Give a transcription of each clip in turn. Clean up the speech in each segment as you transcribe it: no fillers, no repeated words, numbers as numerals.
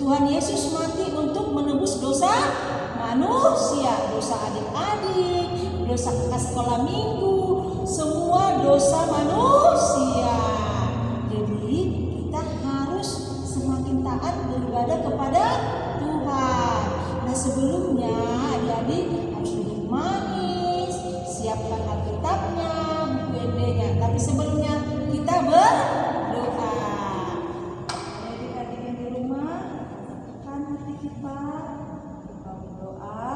Tuhan Yesus mati untuk menebus dosa manusia, dosa adik-adik, dosa kakak sekolah minggu, semua dosa manusia. Jadi kita harus semakin taat beribadah kepada Tuhan. Nah sebelumnya adik-adik harus duduk manis, siapkan Alkitabnya, buku MD-nya. Tapi sebelumnya kita berdoa. Adik-adik yang di rumah, kan hati kita berdoa,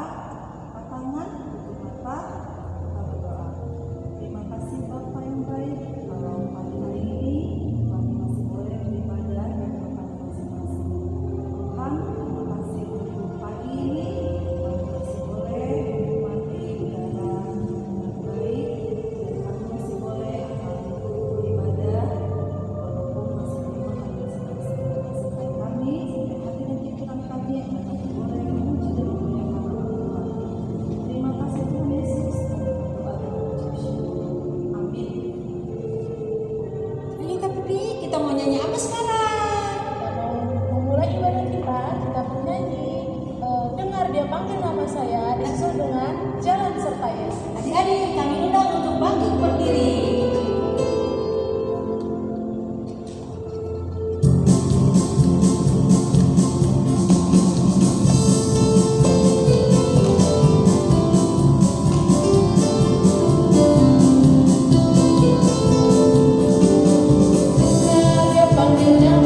angkat tangan, tutup mata, kita berdoa. Terima kasih Bapak yang baik, kalau pagi hari ini kami masih boleh beribadah di tempat masing-masing. Tuhan, terima kasih untuk pagi ini kami masih boleh menikmati udara yang baik dan kami masih boleh beribadah walaupun masih di rumah masing-masing. Sertai kami, hati dan pikiran kami yang kami boleh memuji dan memuliakan Tuhan. Terima kasih Tuhan Yesus. Doa dan ucap syukur. Amin. Ayo Kak Pipi, kita mau nyanyi apa sekarang? Kita mau memulai ibadah kita bernyanyi dengar dia panggil nama saya disusul dengan jalan serta Yesus. Adik-adik, kami undang untuk bangkit berdiri. Dengar dia panggil nama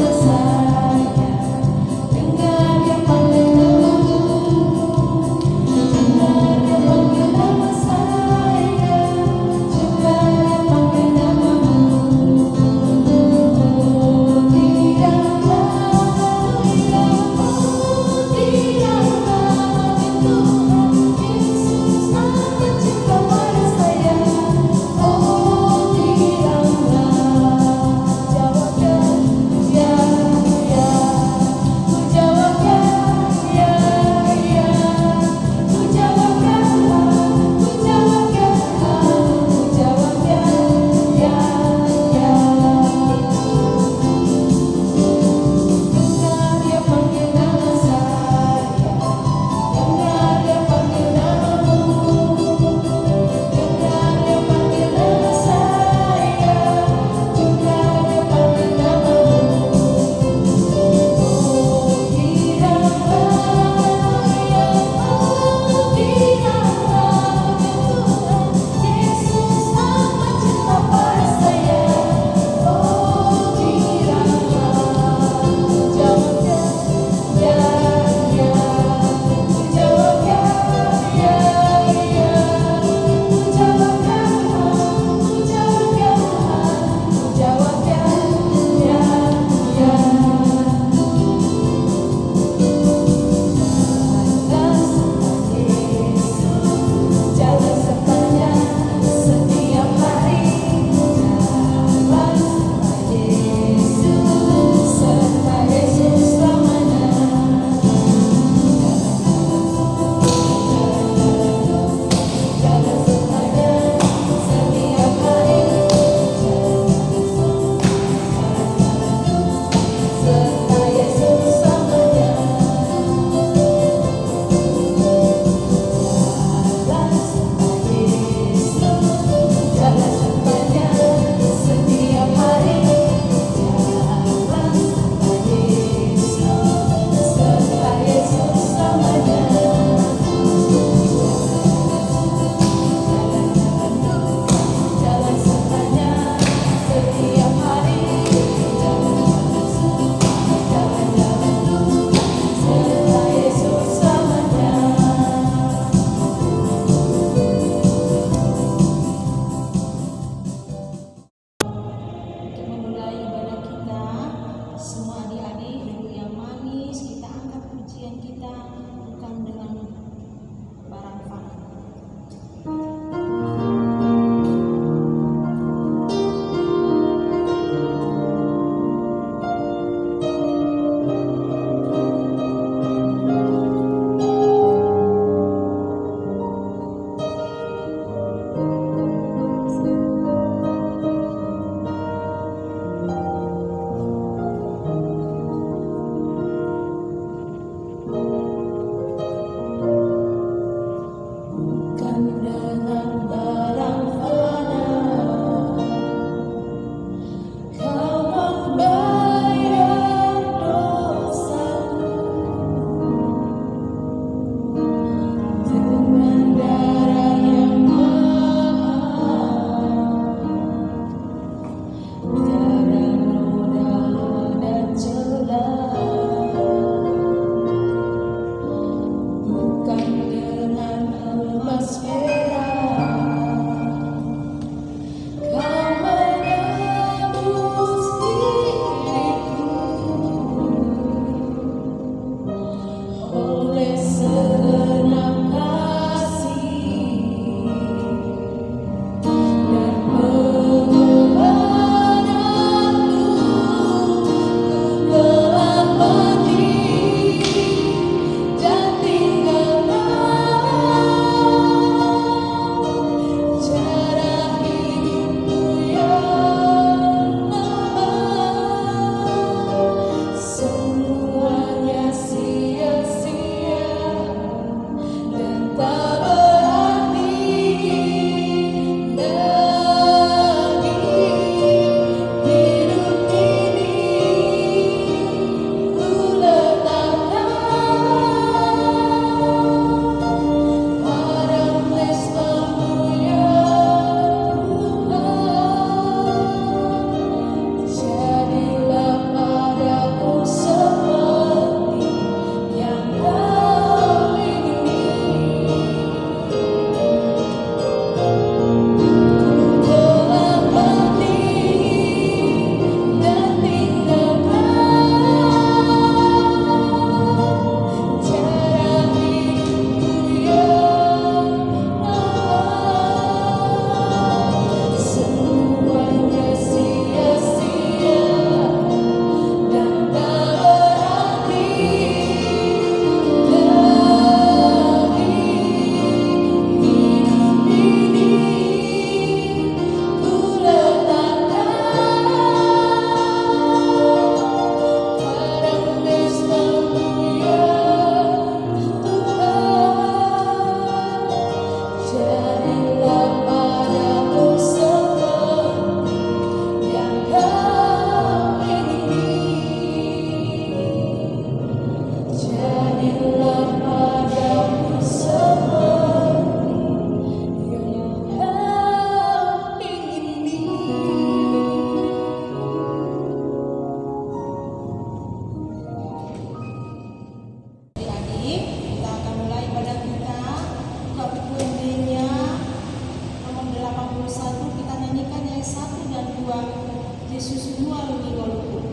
2:20.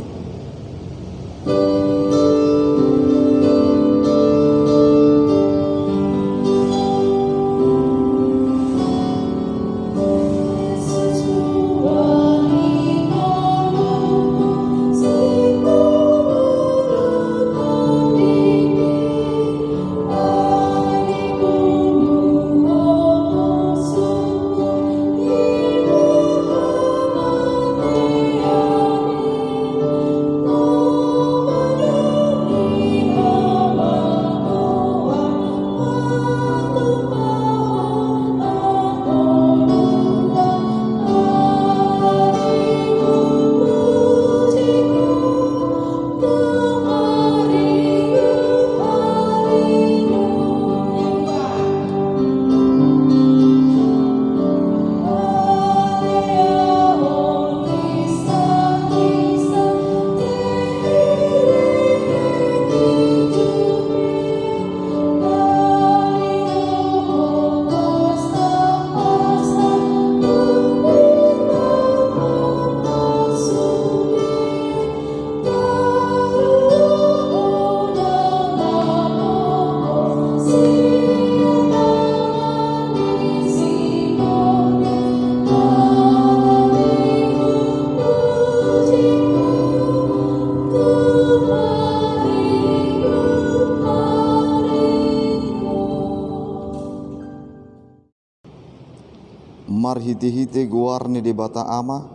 Marhiti-hiti guarni di bata ama,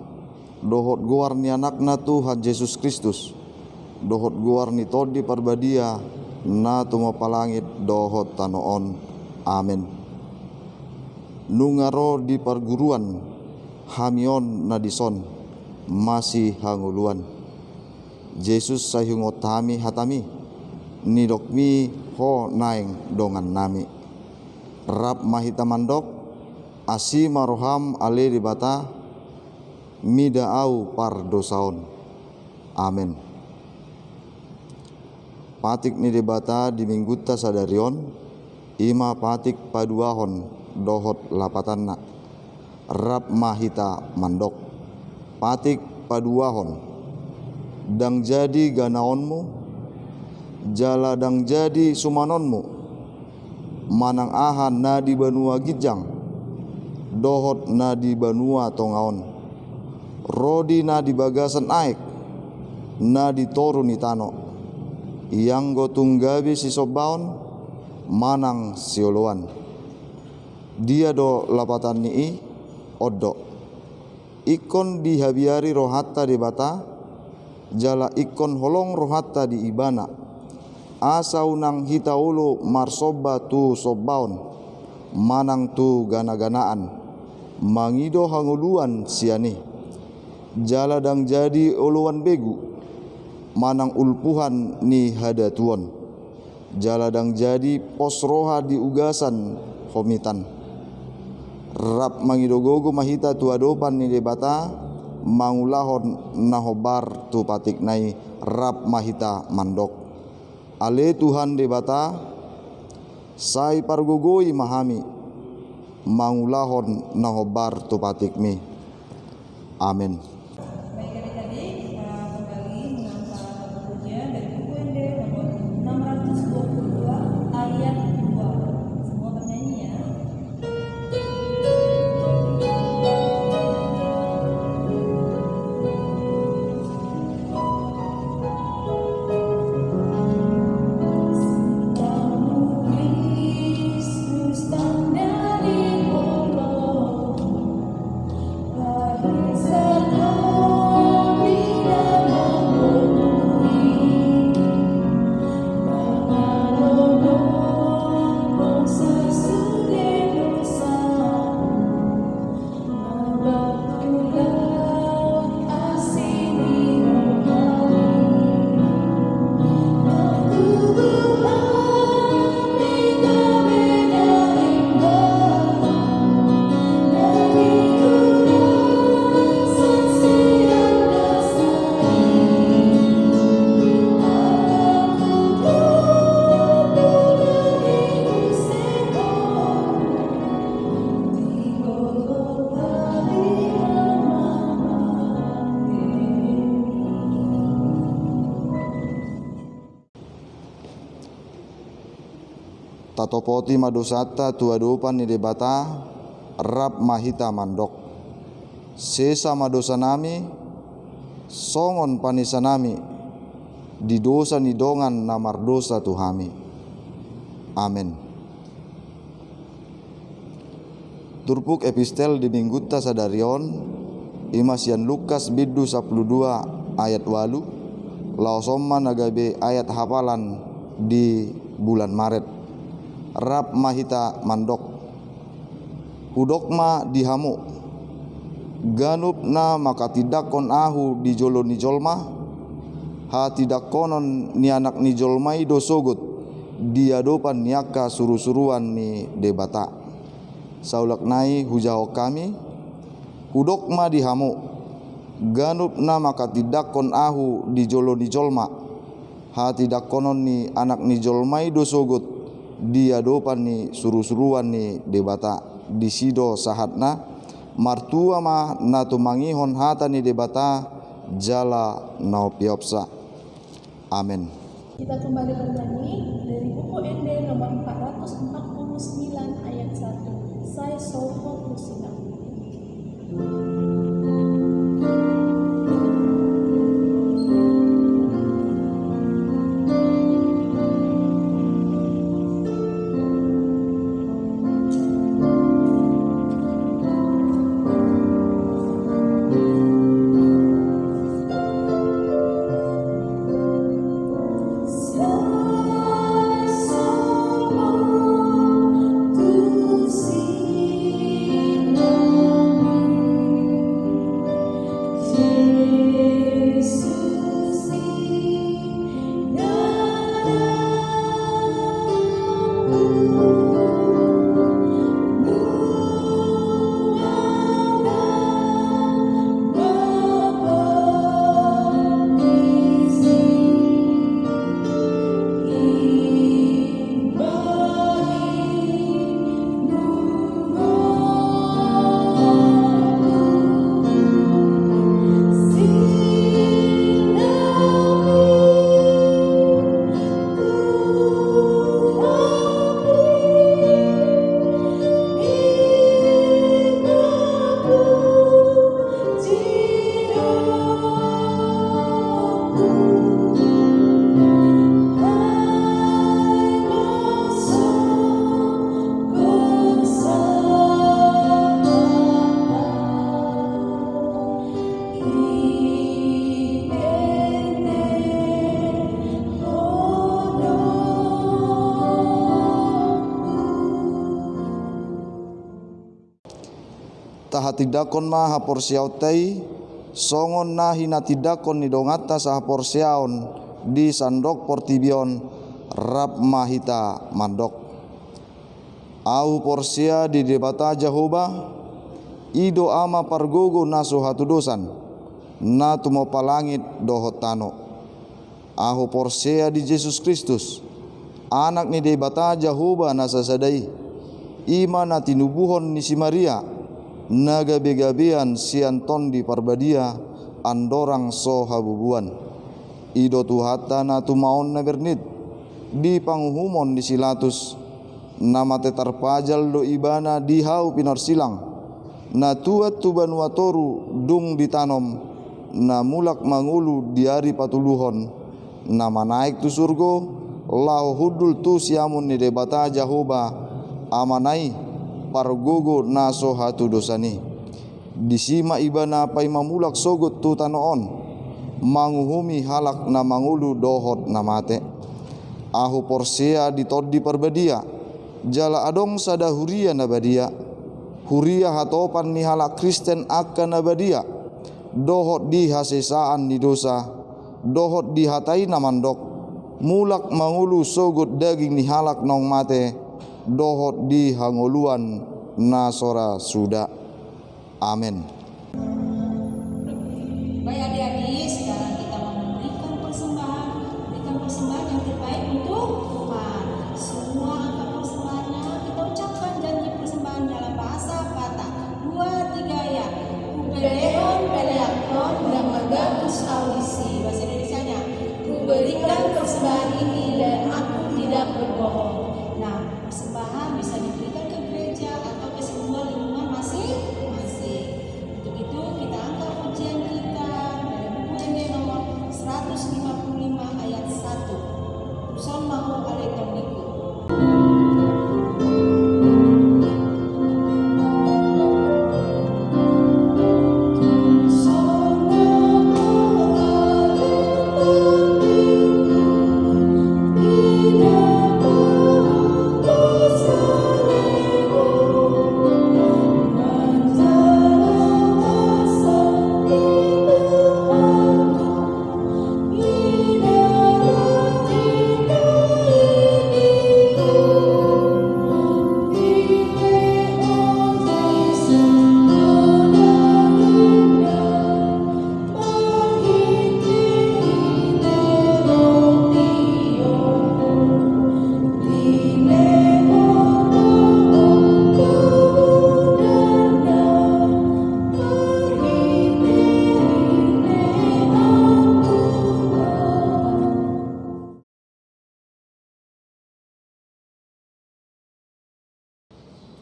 dohot guarni anakna Tuhan Yesus Kristus, dohot guarni todi parbadia, na tuma palangit dohot tanoon. Amin. Nungaro di perguruan, hamion na dison, masih hanguluan. Yesus sayungot hami hatami, nidokmi ho naeng dongan nami. Rap mahita mandok, asi maroham ale di bata, mida au par dosaon. Amin. Patik ni di bata di mingguta sadarion, ima patik paduahon dohot lapatanna. Rap mahita mandok, patik paduahon, dang jadi ganaonmu, jala dang jadi sumanonmu, manang ahan na di banua gijang, dohot na di banua tongaon, rodi na di bagasan aek, na di toru ni tano, yang gotunggabi si sobaon, manang sioloan. Dia do lapatan ni odo, ikon di habiari rohatta di bata, jala ikon holong rohatta di ibana, asa unang hitaulu marsoba tu sobaon, manang tu gana-ganaan, mangido hanguluan siani, jala dang jadi uluan begu, manang ulpuhan ni hadatuan, jala dang jadi posroha di ugasan homitan. Rap mangidogogo mahita tu adopan ni debata, mangulahon nahobar tu patik nai rap mahita mandok. Ale Tuhan debata, sai pargogoi mahami, mangulahon nahobar tu patik mi. Amin. Baik adik-adik, kita kembali menambah bukunya dari buku ND nomor 622 ayat 2. Semua bernyanyi ya. Dari tatopoti madosata tuadopan ni debata rap mahita mandok. Sesa madosa nami, songon panisa nami, di dosa ni dongan namar dosa tuhami. Amin. Turpuk epistel di mingguta sadarion, imasian Lukas biddu 12 ayat 8, laosomma nagabe ayat hafalan di bulan Maret. Rap mahita mandok, hudokma dihamu, ganup na maka tidakon ahu di jolo ni jolma, ha tidakonon ni anak ni jolmai dosogut, diadopan niaka suru-suruan ni debata. Saulak nai hujao kami, hudokma dihamu, ganup na maka tidakon ahu di jolo ni jolma, ha tidakonon ni anak ni jolmai dosogut, diadopan ni suru-suruan ni debata. Disido sahatna martua ma na tumangihon hata ni debata jala nau piopsa. Amin. Kita kembali bernyanyi dari buku ND nomor 449 ayat 1. Saya soho kusina. Tahatidakon ma haporsiautai, songon na hinatidakon ni dongata sa haporsiaon di sandok portibion rap mahita mandok. Au porsia di debata Jehovah, ido ama pargogo naso hatudosan, na tumo palangit dohotano. Ahu porsia di Yesus Kristus, anak ni debata Jehovah nasasadai, ima na tinubuhon ni si Maria, nagabe-gabean sianton di parbadia andorang so habubuan. Ido tuhata na tumaon na bernit di panguhumon di silatus, nama tetar pajal do ibana di hau pinarsilang, na tuat tuban watoru dung ditanom, na mulak mangulu diari patuluhon, nama naik tu surgo lau hudul tu siamun ni debata Jehovah amanai pargogo naso hatu dosani. Disima ibana pai mamulak sogot tu tanoon, manguhumi halak na mangulu dohot na mate. Ahu porsia ditodi parbadia, jala adong sada huria na badia, huria hatopan ni halak Kristen akan na badia, dohot di hasesaan ni dosa, dohot di hatai na mandok, mulak mangulu sogot daging ni halak nong mate, dohot di hangoluan nasora suda. Amin. Baik adik-adik, sekarang kita mau memberikan persembahan yang terbaik untuk Tuhan. Semua angka persembahannya kita ucapkan janji persembahan dalam bahasa Batak. 2, 3 ya. Kupeleon peleakon dan magatus audisi. Bahasa Indonesianya, ku berikan persembahan ini dan aku tidak berbohong. Nah,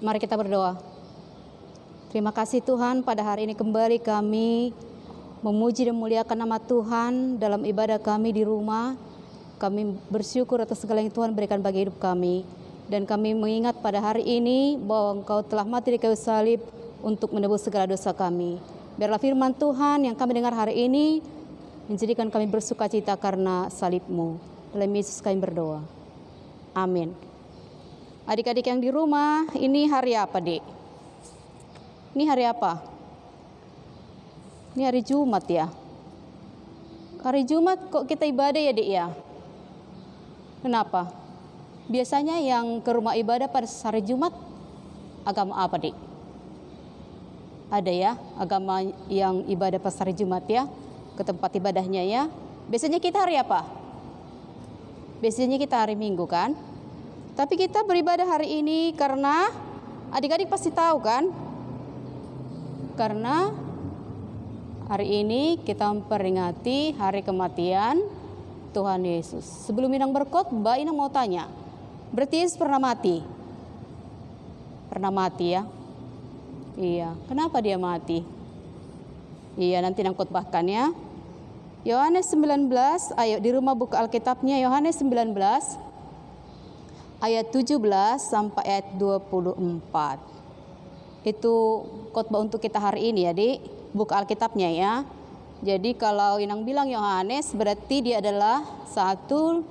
Mari kita berdoa. Terima kasih Tuhan, pada hari ini kembali kami memuji dan memuliakan nama Tuhan dalam ibadah kami di rumah. Kami bersyukur atas segala yang Tuhan berikan bagi hidup kami. Dan kami mengingat pada hari ini bahwa Engkau telah mati di kayu salib untuk menebus segala dosa kami. Biarlah firman Tuhan yang kami dengar hari ini menjadikan kami bersukacita karena salib-Mu. Dalam Yesus kami berdoa. Amin. Adik-adik yang di rumah, ini hari apa, Dik? Ini hari apa? Ini hari Jumat ya. Hari Jumat kok kita ibadah ya, Dik ya? Kenapa? Biasanya yang ke rumah ibadah pada hari Jumat agama apa, Dik? Ada ya, agama yang ibadah pas hari Jumat ya, ke tempat ibadahnya ya. Biasanya kita hari apa? Biasanya kita hari Minggu kan? Tapi kita beribadah hari ini karena adik-adik pasti tahu kan? Karena hari ini kita memperingati hari kematian Tuhan Yesus. Sebelum Inang berkhotbah, Inang mau tanya, berarti Yesus pernah mati? Pernah mati ya? Iya, kenapa dia mati? Iya, nanti Inang khotbahkan ya. Yohanes 19, ayo di rumah buka Alkitabnya, Yohanes 19 ayat 17 sampai ayat 24. Itu khotbah untuk kita hari ini ya, Dik. Buka Alkitabnya ya. Jadi kalau Inang bilang Yohanes, berarti dia adalah satu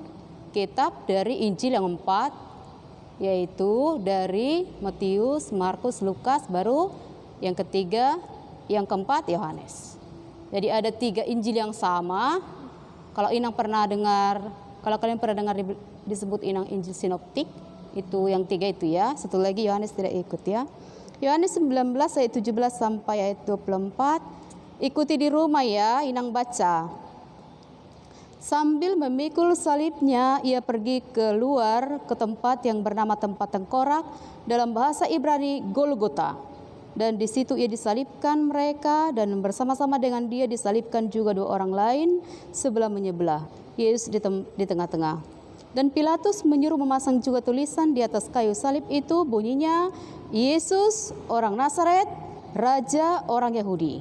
kitab dari Injil yang 4, yaitu dari Matius, Markus, Lukas, baru yang ketiga, yang keempat Yohanes. Jadi ada 3 Injil yang sama. Kalau Inang pernah dengar, kalau kalian pernah dengar disebut Inang Injil Sinoptik, itu yang 3 itu ya. Satu lagi Yohanes tidak ikut ya. Yohanes 19 ayat 17 sampai ayat 24. Ikuti di rumah ya, Inang baca. Sambil memikul salibnya, ia pergi keluar ke tempat yang bernama tempat tengkorak, dalam bahasa Ibrani Golgota. Dan di situ ia disalibkan mereka, dan bersama-sama dengan dia disalibkan juga 2 orang lain sebelah menyebelah, Yesus di tengah-tengah. Dan Pilatus menyuruh memasang juga tulisan di atas kayu salib itu, bunyinya, Yesus orang Nazaret, Raja orang Yahudi.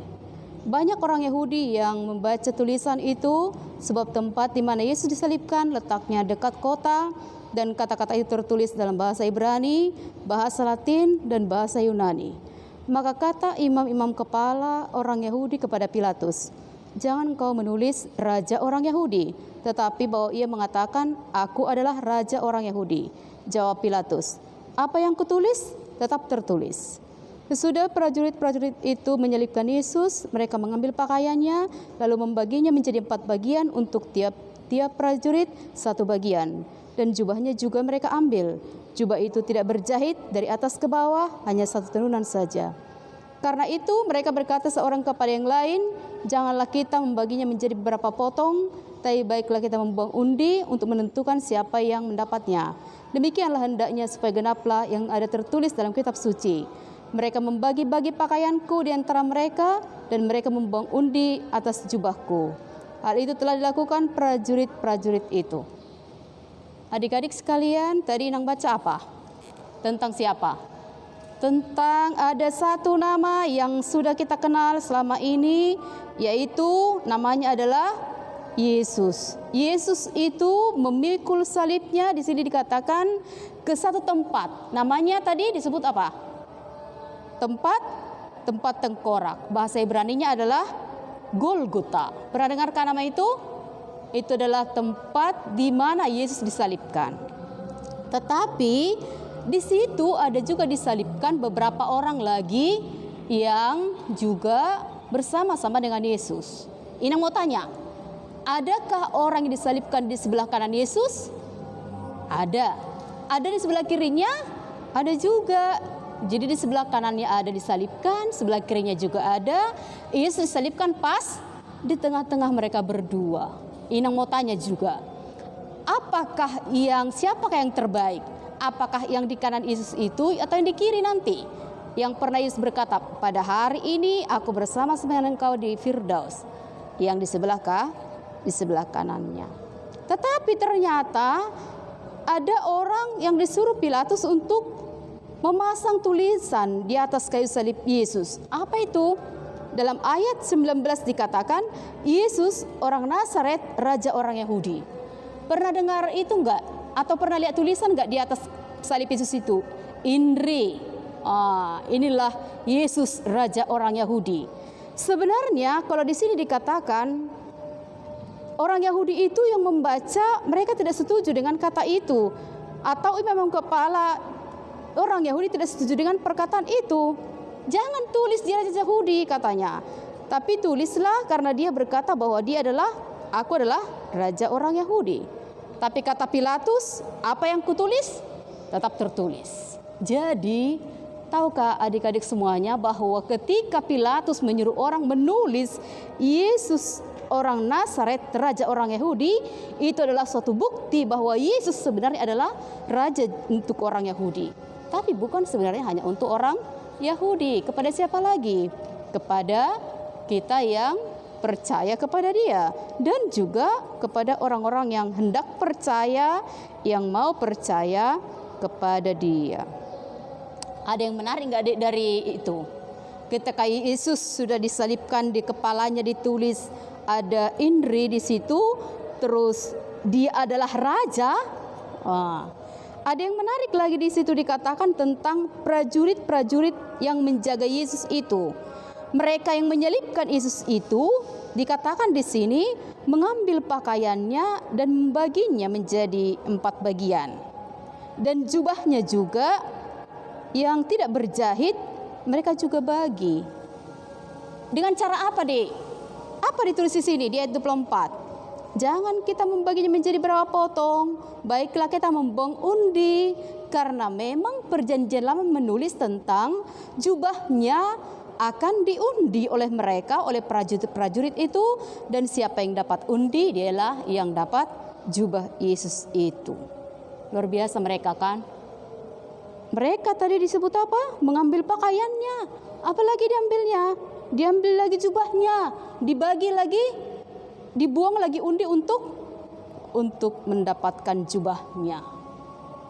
Banyak orang Yahudi yang membaca tulisan itu, sebab tempat di mana Yesus disalibkan letaknya dekat kota, dan kata-kata itu tertulis dalam bahasa Ibrani, bahasa Latin, dan bahasa Yunani. Maka kata imam-imam kepala orang Yahudi kepada Pilatus, jangan kau menulis Raja orang Yahudi, tetapi bahwa ia mengatakan, aku adalah Raja orang Yahudi. Jawab Pilatus, apa yang kutulis tetap tertulis. Sesudah prajurit-prajurit itu menyalibkan Yesus, mereka mengambil pakaiannya, lalu membaginya menjadi 4 bagian untuk tiap prajurit 1 bagian. Dan jubahnya juga mereka ambil. Jubah itu tidak berjahit dari atas ke bawah, hanya 1 tenunan saja. Karena itu mereka berkata seorang kepada yang lain, janganlah kita membaginya menjadi beberapa potong, tapi baiklah kita membuang undi untuk menentukan siapa yang mendapatnya. Demikianlah hendaknya supaya genaplah yang ada tertulis dalam kitab suci. Mereka membagi-bagi pakaianku di antara mereka, dan mereka membuang undi atas jubahku. Hal itu telah dilakukan prajurit-prajurit itu. Adik-adik sekalian, tadi Inang baca apa? Tentang siapa? Tentang ada satu nama yang sudah kita kenal selama ini, yaitu namanya adalah Yesus. Yesus itu memikul salibnya, di sini dikatakan ke satu tempat. Namanya tadi disebut apa? Tempat tengkorak. Bahasa Ibraninya adalah Golgota. Pernah dengarkan nama itu? Itu adalah tempat di mana Yesus disalibkan. Tetapi di situ ada juga disalibkan beberapa orang lagi yang juga bersama-sama dengan Yesus. Inang mau tanya, adakah orang yang disalibkan di sebelah kanan Yesus? Ada. Ada di sebelah kirinya? Ada juga. Jadi di sebelah kanannya ada disalibkan, sebelah kirinya juga ada. Yesus disalibkan pas di tengah-tengah mereka berdua. Inang mau tanya juga, siapakah yang terbaik? Apakah yang di kanan Yesus itu atau yang di kiri nanti? Yang pernah Yesus berkata, pada hari ini aku bersama-sama dengan engkau di Firdaus. Yang di sebelah di sebelah kanannya. Tetapi ternyata ada orang yang disuruh Pilatus untuk memasang tulisan di atas kayu salib Yesus. Apa itu? Dalam ayat 19 dikatakan, Yesus orang Nazaret, raja orang Yahudi. Pernah dengar itu enggak? Atau pernah lihat tulisan enggak di atas salib Yesus itu? INRI. Inilah Yesus, raja orang Yahudi. Sebenarnya kalau di sini dikatakan orang Yahudi itu yang membaca, mereka tidak setuju dengan kata itu. Atau imam kepala orang Yahudi tidak setuju dengan perkataan itu. Jangan tulis dia raja Yahudi katanya. Tapi tulislah karena dia berkata bahwa aku adalah raja orang Yahudi. Tapi kata Pilatus, apa yang kutulis? Tetap tertulis. Jadi, tahukah adik-adik semuanya bahwa ketika Pilatus menyuruh orang menulis Yesus orang Nazaret, raja orang Yahudi, itu adalah suatu bukti bahwa Yesus sebenarnya adalah raja untuk orang Yahudi. Tapi bukan sebenarnya hanya untuk orang Yahudi. Kepada siapa lagi? Kepada kita yang percaya kepada dia. Dan juga kepada orang-orang yang hendak percaya, yang mau percaya kepada dia. Ada yang menarik nggak adik dari itu? Ketika Yesus sudah disalibkan, di kepalanya ditulis ada INRI di situ, terus dia adalah raja. Ada yang menarik lagi di situ dikatakan tentang prajurit-prajurit yang menjaga Yesus itu. Mereka yang menyalibkan Yesus itu dikatakan di sini mengambil pakaiannya dan membaginya menjadi 4 bagian. Dan jubahnya juga yang tidak berjahit mereka juga bagi. Dengan cara apa, Dek? Apa ditulis di sini di ayat 24? Jangan kita membaginya menjadi berapa potong, baiklah kita membuang undi, karena memang perjanjian lama menulis tentang jubahnya akan diundi oleh mereka, oleh prajurit-prajurit itu, dan siapa yang dapat undi dialah yang dapat jubah Yesus itu. Luar biasa mereka kan? Mereka tadi disebut apa? Mengambil pakaiannya. Apalagi diambilnya? Diambil lagi jubahnya, dibagi lagi, dibuang lagi undi untuk mendapatkan jubahnya.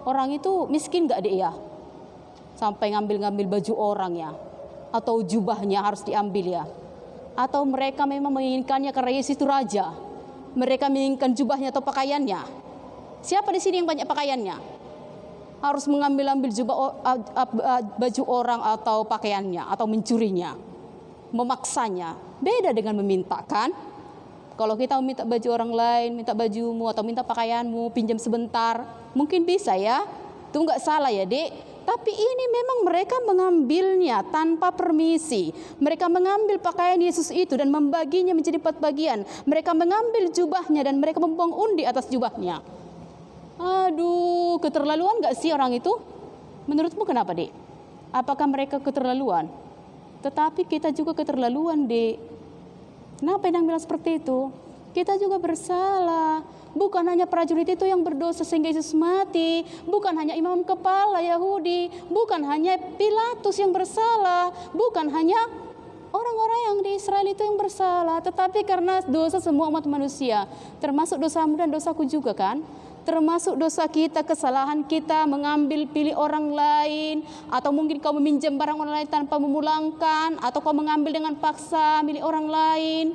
Orang itu miskin gak deh ya? Sampai ngambil-ngambil baju orang ya? Atau jubahnya harus diambil ya? Atau mereka memang menginginkannya karena Yesus itu raja? Mereka menginginkan jubahnya atau pakaiannya? Siapa di sini yang banyak pakaiannya? Harus mengambil-ambil baju orang atau pakaiannya, atau mencurinya, memaksanya. Beda dengan memintakan. Kalau kita minta baju orang lain, minta bajumu atau minta pakaianmu, pinjam sebentar, mungkin bisa ya. Itu nggak salah ya, Dek. Tapi ini memang mereka mengambilnya tanpa permisi. Mereka mengambil pakaian Yesus itu dan membaginya menjadi 4 bagian. Mereka mengambil jubahnya dan mereka membuang undi atas jubahnya. Aduh, keterlaluan gak sih orang itu? Menurutmu kenapa, Dek? Apakah mereka keterlaluan? Tetapi kita juga keterlaluan, Dek. Kenapa yang bilang seperti itu? Kita juga bersalah. Bukan hanya prajurit itu yang berdosa sehingga Yesus mati. Bukan hanya imam kepala Yahudi. Bukan hanya Pilatus yang bersalah. Bukan hanya orang-orang yang di Israel itu yang bersalah. Tetapi karena dosa semua umat manusia. Termasuk dosamu dan dosaku juga kan? Termasuk dosa kita, kesalahan kita mengambil pilih orang lain, atau mungkin kau meminjam barang orang lain tanpa memulangkan, atau kau mengambil dengan paksa milik orang lain,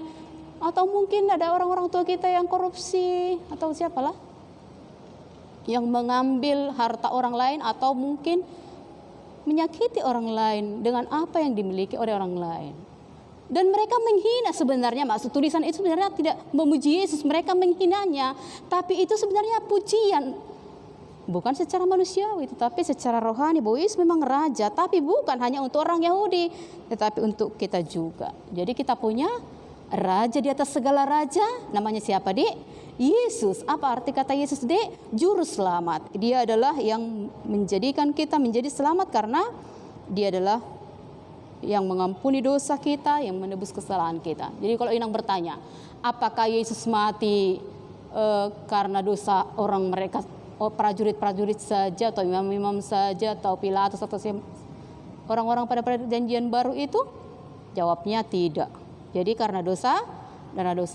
atau mungkin ada orang-orang tua kita yang korupsi, atau siapalah yang mengambil harta orang lain, atau mungkin menyakiti orang lain dengan apa yang dimiliki oleh orang lain. Dan mereka menghina sebenarnya, maksud tulisan itu sebenarnya tidak memuji Yesus, mereka menghinanya. Tapi itu sebenarnya pujian, bukan secara manusiawi, tetapi secara rohani, bahwa Yesus memang raja. Tapi bukan hanya untuk orang Yahudi, tetapi untuk kita juga. Jadi kita punya raja di atas segala raja, namanya siapa, Dek? Yesus. Apa arti kata Yesus, Dek? Juru selamat. Dia adalah yang menjadikan kita menjadi selamat karena dia adalah yang mengampuni dosa kita, yang menebus kesalahan kita. Jadi kalau Inang bertanya, apakah Yesus mati karena dosa orang mereka, prajurit-prajurit saja, atau imam-imam saja, atau Pilatus, atau orang-orang pada perjanjian baru itu? Jawabnya tidak. Jadi karena dosa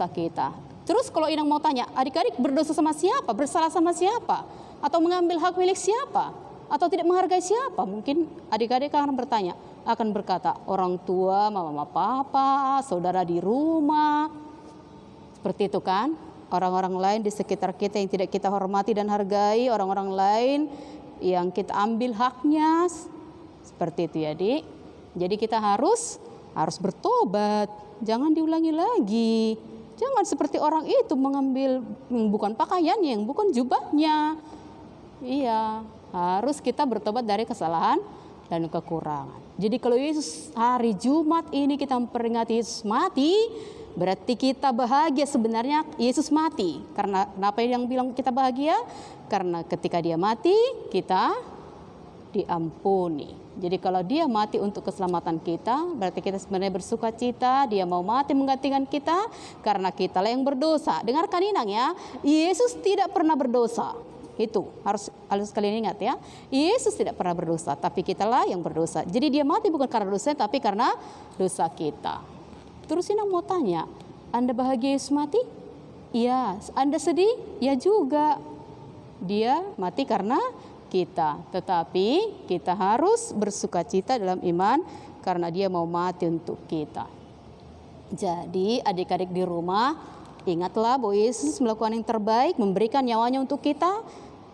kita. Terus kalau Inang mau tanya, adik-adik berdosa sama siapa? Bersalah sama siapa? Atau mengambil hak milik siapa? Atau tidak menghargai siapa? Mungkin adik-adik akan bertanya, akan berkata orang tua, mama, papa, saudara di rumah. Seperti itu kan? Orang-orang lain di sekitar kita yang tidak kita hormati dan hargai, orang-orang lain yang kita ambil haknya. Seperti itu ya, Dik. Jadi kita harus bertobat. Jangan diulangi lagi. Jangan seperti orang itu mengambil bukan pakaiannya, yang bukan jubahnya. Iya, harus kita bertobat dari kesalahan dan kekurangan. Jadi kalau Yesus hari Jumat ini kita memperingati Yesus mati, berarti kita bahagia. Sebenarnya Yesus mati. Karena kenapa yang bilang kita bahagia? Karena ketika dia mati, kita diampuni. Jadi kalau dia mati untuk keselamatan kita, berarti kita sebenarnya bersuka cita. Dia mau mati menggantikan kita karena kitalah yang berdosa. Dengarkan Inang ya, Yesus tidak pernah berdosa. Itu harus kalian ingat ya. Yesus tidak pernah berdosa, tapi kitalah yang berdosa. Jadi dia mati bukan karena dosa, tapi karena dosa kita. Terus Inang mau tanya, Anda bahagia Yesus mati? Iya. Anda sedih? Ya juga. Dia mati karena kita, tetapi kita harus bersuka cita dalam iman karena dia mau mati untuk kita. Jadi adik-adik di rumah, ingatlah bahwa Yesus melakukan yang terbaik, memberikan nyawanya untuk kita,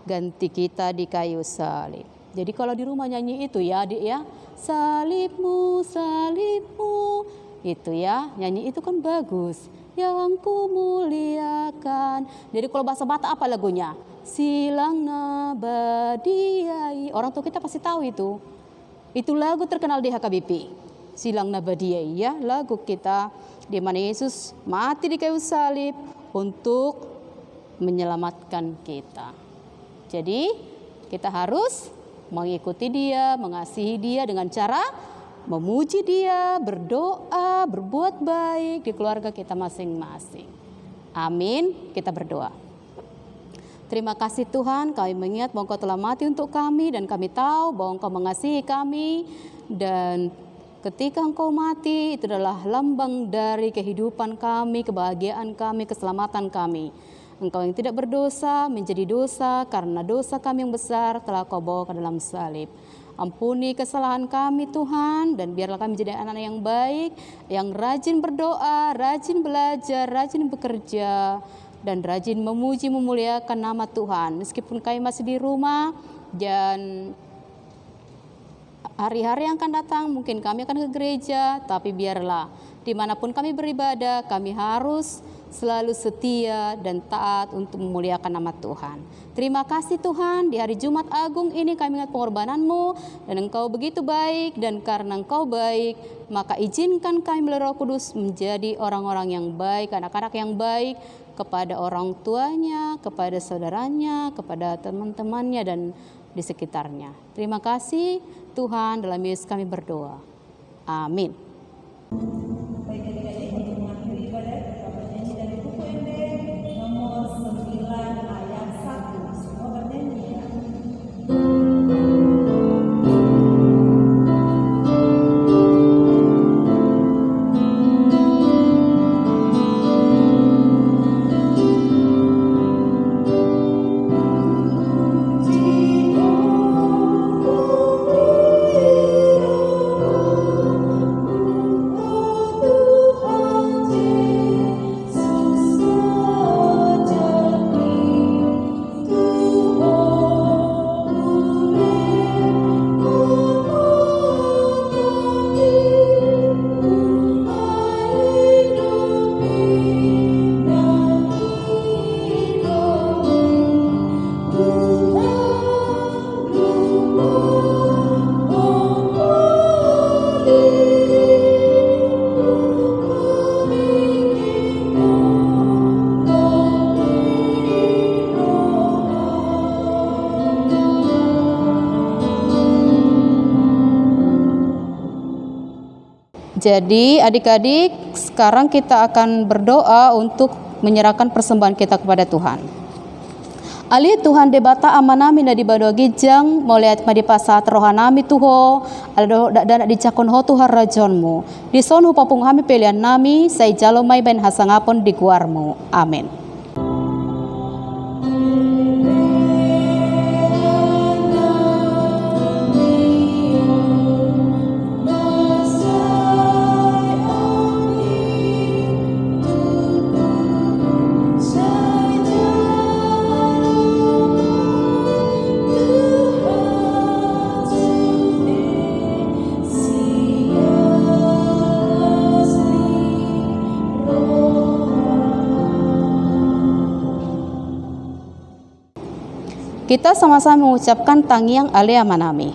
ganti kita di kayu salib. Jadi kalau di rumah nyanyi itu ya adik ya, salibmu, salibmu, itu ya, nyanyi itu kan bagus. Yang kumuliakan. Jadi kalau bahasa Batak apa lagunya? Silang Nabadiai. Orang tua kita pasti tahu itu. Itu lagu terkenal di HKBP. Silang Nabadiai ya, lagu kita di mana Yesus mati di kayu salib untuk menyelamatkan kita. Jadi kita harus mengikuti dia, mengasihi dia dengan cara memuji dia, berdoa, berbuat baik di keluarga kita masing-masing. Amin. Kita berdoa. Terima kasih Tuhan, kami mengingat bahwa Engkau telah mati untuk kami dan kami tahu bahwa Engkau mengasihi kami, dan ketika Engkau mati itu adalah lambang dari kehidupan kami, kebahagiaan kami, keselamatan kami. Engkau yang tidak berdosa menjadi dosa karena dosa kami yang besar telah Kau bawa ke dalam salib. Ampuni kesalahan kami Tuhan, dan biarlah kami menjadi anak-anak yang baik, yang rajin berdoa, rajin belajar, rajin bekerja, dan rajin memuji memuliakan nama Tuhan. Meskipun kami masih di rumah dan hari-hari yang akan datang mungkin kami akan ke gereja, tapi biarlah dimanapun kami beribadah, kami harus selalu setia dan taat untuk memuliakan nama Tuhan. Terima kasih Tuhan, di hari Jumat Agung ini kami ingat pengorbanan-Mu, dan Engkau begitu baik, dan karena Engkau baik, maka izinkan kami melalui Roh Kudus menjadi orang-orang yang baik, anak-anak yang baik kepada orang tuanya, kepada saudaranya, kepada teman-temannya dan di sekitarnya. Terima kasih Tuhan, dalam Yesus kami berdoa. Amin. Baik adik-adik, untuk mengakhiri ibadah kita bernyanyi dari buku MB nomor 9 ayat 1. Semua bernyanyi ya. Jadi adik-adik, sekarang kita akan berdoa untuk menyerahkan persembahan kita kepada Tuhan. Ali Tuhan debata amanami na di badogi jang moliat madi pasat rohanami tuho aldo dana di cakon ho Tuhan rajonmu di sonu papung hami pilihan nami sai jalo mai ben hasangapon di guarmu. Amin. Kita sama-sama mengucapkan tangiang alea manami.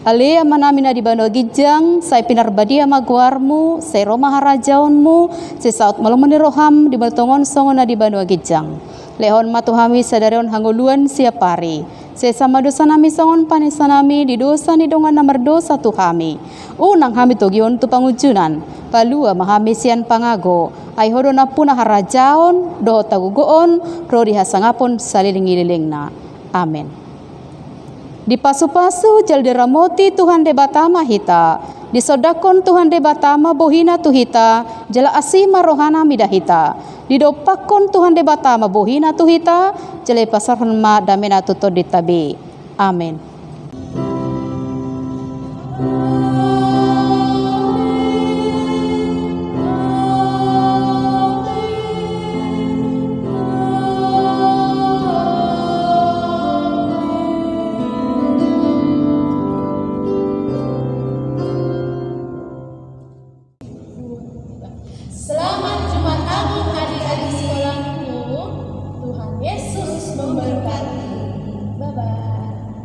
Alea manami na di Banua Gijang, sai pinar badia maguarmu, sai roma harajaunmu, sai saut malumani roham di baltongon songon na di Banua Gijang. Lehon matuhami sadarion hanguluan siapari. Sai sama dosa nami songon panisanami di dosa ni dongan namar dosa tuhami. Unang hami togion tu pangujunan, palua mahami sian pangago. Ai hodo na puna harajaon, doho tagugoon, rodi hasangapon saliling-ililingna. Amin. Di pasu-pasu jal diramoti Tuhan de batama hita, di sodakon Tuhan de batama bohina tuhita, jala asima rohana midahita, di dopakon Tuhan de batama bohina tuhita, jala pasarhon ma damena tuto ditabi. Amin.